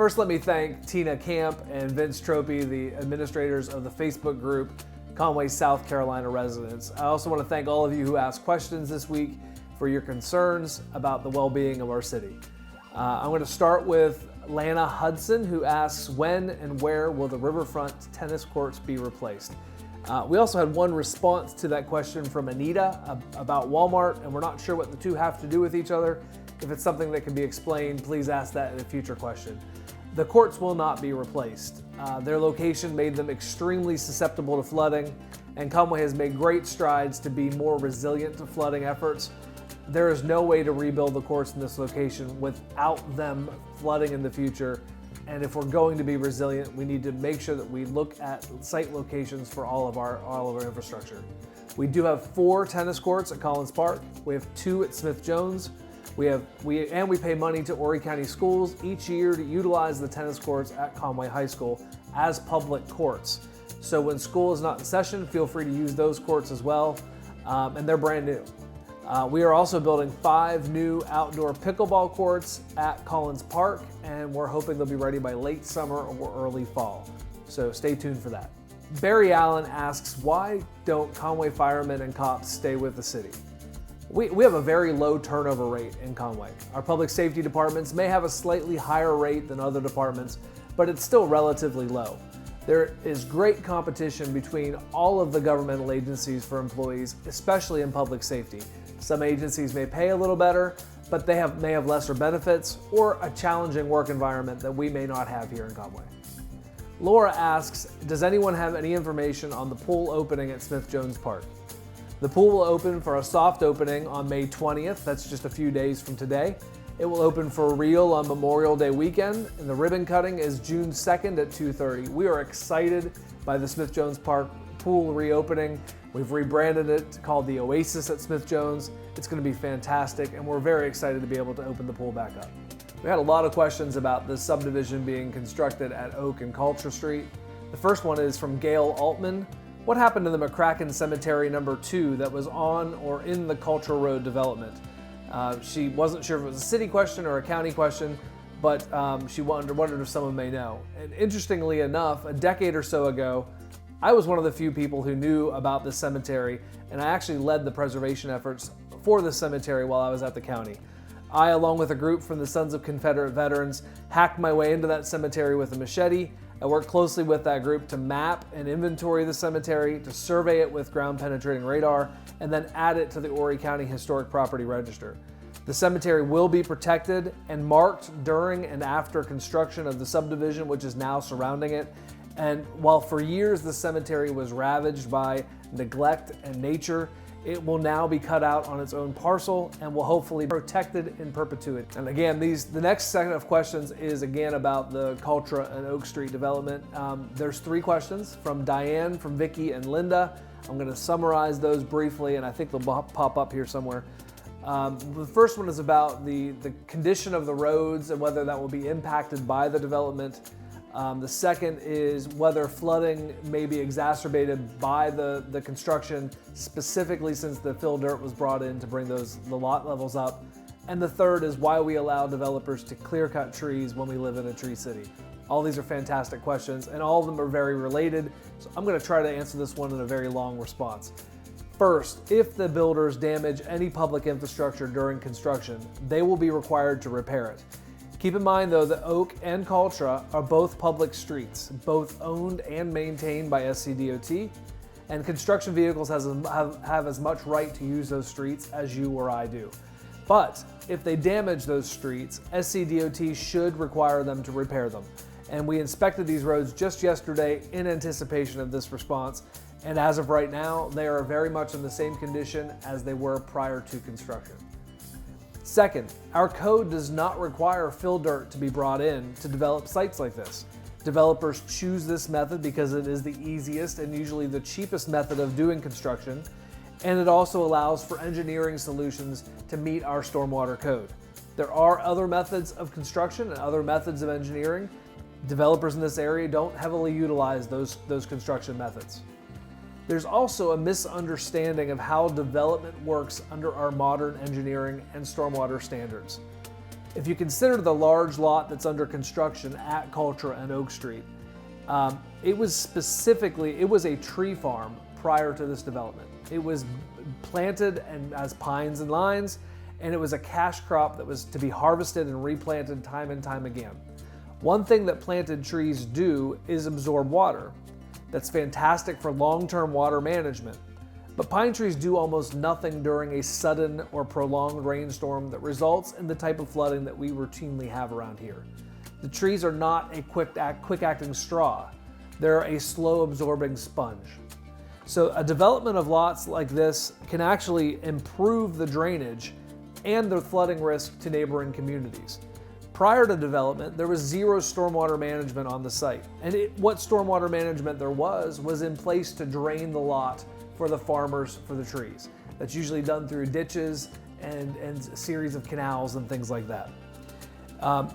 First, let me thank Tina Camp and Vince Tropy, the administrators of the Facebook group, Conway, South Carolina residents. I also want to thank all of you who asked questions this week for your concerns about the well-being of our city. I'm going to start with Lana Hudson, who asks, when and where will the riverfront tennis courts be replaced? We also had one response to that question from Anita about Walmart, and we're not sure what the two have to do with each other. If it's something that can be explained, please ask that in a future question. The courts will not be replaced. Their location made them extremely susceptible to flooding, and Conway has made great strides to be more resilient to flooding efforts. There is no way to rebuild the courts in this location without them flooding in the future. And if we're going to be resilient, we need to make sure that we look at site locations for all of our infrastructure. We do have 4 tennis courts at Collins Park. We have 2 at Smith Jones. We pay money to Horry County Schools each year to utilize the tennis courts at Conway High School as public courts. So when school is not in session, feel free to use those courts as well, and they're brand new. We are also building 5 new outdoor pickleball courts at Collins Park, and we're hoping they'll be ready by late summer or early fall. So stay tuned for that. Barry Allen asks, why don't Conway firemen and cops stay with the city? We have a very low turnover rate in Conway. Our public safety departments may have a slightly higher rate than other departments, but it's still relatively low. There is great competition between all of the governmental agencies for employees, especially in public safety. Some agencies may pay a little better, but they may have lesser benefits or a challenging work environment that we may not have here in Conway. Laura asks, does anyone have any information on the pool opening at Smith Jones Park? The pool will open for a soft opening on May 20th. That's just a few days from today. It will open for real on Memorial Day weekend, and the ribbon cutting is June 2nd at 2:30. We are excited by the Smith Jones Park pool reopening. We've rebranded it called the Oasis at Smith Jones. It's going to be fantastic, and we're very excited to be able to open the pool back up. We had a lot of questions about the subdivision being constructed at Oak and Culture Street. The first one is from Gail Altman. What happened to the McCracken Cemetery number 2 that was on or in the Cultural Road development? She wasn't sure if it was a city question or a county question, but she wondered if someone may know. And interestingly enough, a decade or so ago, I was one of the few people who knew about this cemetery, and I actually led the preservation efforts for the cemetery while I was at the county. I, along with a group from the Sons of Confederate Veterans, hacked my way into that cemetery with a machete. I worked closely with that group to map and inventory the cemetery, to survey it with ground-penetrating radar, and then add it to the Horry County Historic Property Register. The cemetery will be protected and marked during and after construction of the subdivision, which is now surrounding it. And while for years the cemetery was ravaged by neglect and nature, it will now be cut out on its own parcel and will hopefully be protected in perpetuity. And again, the next set of questions is again about the Cultra and Oak Street development. There's 3 questions from Diane, from Vicky, and Linda. I'm going to summarize those briefly, and I think they'll pop up here somewhere. The first one is about the condition of the roads and whether that will be impacted by the development. The second is whether flooding may be exacerbated by the construction, specifically since the fill dirt was brought in to bring the lot levels up. And the third is why we allow developers to clear cut trees when we live in a tree city. All these are fantastic questions, and all of them are very related, so I'm going to try to answer this one in a very long response. First, if the builders damage any public infrastructure during construction, they will be required to repair it. Keep in mind, though, that Oak and Cultra are both public streets, both owned and maintained by SCDOT, and construction vehicles have as much right to use those streets as you or I do. But if they damage those streets, SCDOT should require them to repair them. And we inspected these roads just yesterday in anticipation of this response, and as of right now, they are very much in the same condition as they were prior to construction. Second, our code does not require fill dirt to be brought in to develop sites like this. Developers choose this method because it is the easiest and usually the cheapest method of doing construction, and it also allows for engineering solutions to meet our stormwater code. There are other methods of construction and other methods of engineering. Developers in this area don't heavily utilize those construction methods. There's also a misunderstanding of how development works under our modern engineering and stormwater standards. If you consider the large lot that's under construction at Culture and Oak Street, it was a tree farm prior to this development. It was planted and as pines and lines, and it was a cash crop that was to be harvested and replanted time and time again. One thing that planted trees do is absorb water. That's fantastic for long-term water management. But pine trees do almost nothing during a sudden or prolonged rainstorm that results in the type of flooding that we routinely have around here. The trees are not a quick-acting straw. They're a slow-absorbing sponge. So a development of lots like this can actually improve the drainage and the flooding risk to neighboring communities. Prior to development, there was zero stormwater management on the site. And what stormwater management there was in place to drain the lot for the farmers for the trees. That's usually done through ditches and a series of canals and things like that.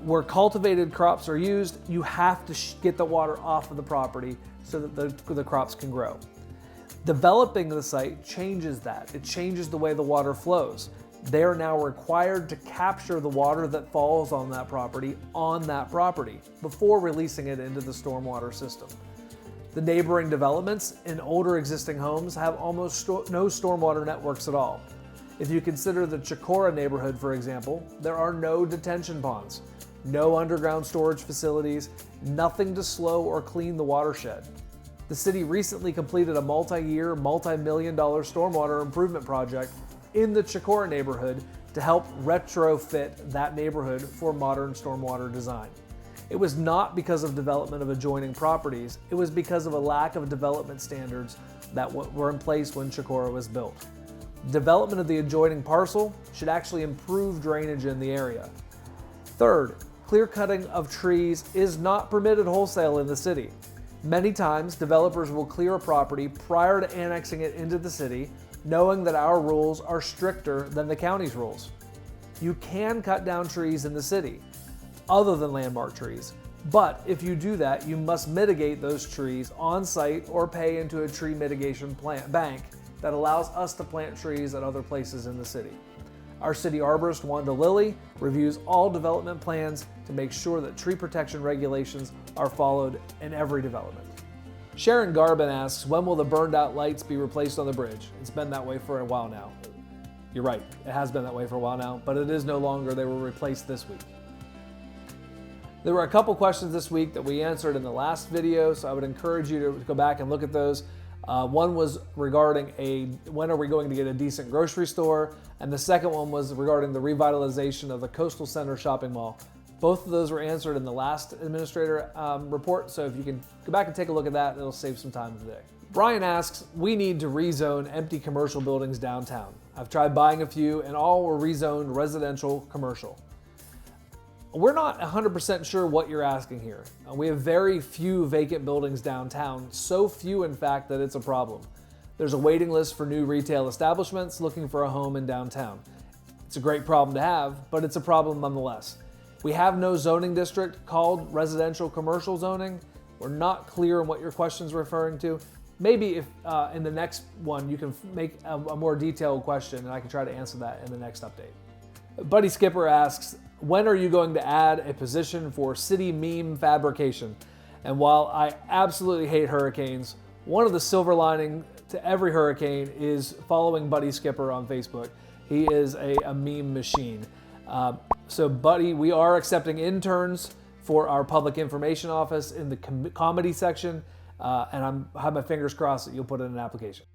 Where cultivated crops are used, you have to get the water off of the property so that the crops can grow. Developing the site changes that. It changes the way the water flows. They are now required to capture the water that falls on that property before releasing it into the stormwater system. The neighboring developments in older existing homes have almost no stormwater networks at all. If you consider the Chicora neighborhood, for example, there are no detention ponds, no underground storage facilities, nothing to slow or clean the watershed. The city recently completed a multi-year, multi-million-dollar stormwater improvement project in the Chicora neighborhood to help retrofit that neighborhood for modern stormwater design. It was not because of development of adjoining properties, it was because of a lack of development standards that were in place when Chicora was built. Development of the adjoining parcel should actually improve drainage in the area. Third, clear cutting of trees is not permitted wholesale in the city. Many times, developers will clear a property prior to annexing it into the city, knowing that our rules are stricter than the county's rules. You can cut down trees in the city, other than landmark trees, but if you do that, you must mitigate those trees on site or pay into a tree mitigation bank that allows us to plant trees at other places in the city. Our city arborist, Wanda Lilly, reviews all development plans to make sure that tree protection regulations are followed in every development. Sharon Garbin asks, when will the burned out lights be replaced on the bridge? It's been that way for a while now. You're right, it has been that way for a while now, but it is no longer. They were replaced this week. There were a couple questions this week that we answered in the last video, so I would encourage you to go back and look at those. One was regarding when are we going to get a decent grocery store? And the second one was regarding the revitalization of the Coastal Center shopping mall. Both of those were answered in the last administrator report, so if you can go back and take a look at that, it'll save some time today. Brian asks, we need to rezone empty commercial buildings downtown. I've tried buying a few and all were rezoned residential commercial. We're not 100% sure what you're asking here. We have very few vacant buildings downtown, so few in fact that it's a problem. There's a waiting list for new retail establishments looking for a home in downtown. It's a great problem to have, but it's a problem nonetheless. We have no zoning district called residential commercial zoning. We're not clear on what your question's referring to. Maybe if in the next one you can make a more detailed question and I can try to answer that in the next update. Buddy Skipper asks, when are you going to add a position for city meme fabrication? And while I absolutely hate hurricanes, one of the silver lining to every hurricane is following Buddy Skipper on Facebook. He is a meme machine. So Buddy, we are accepting interns for our public information office in the comedy section, and I have my fingers crossed that you'll put in an application.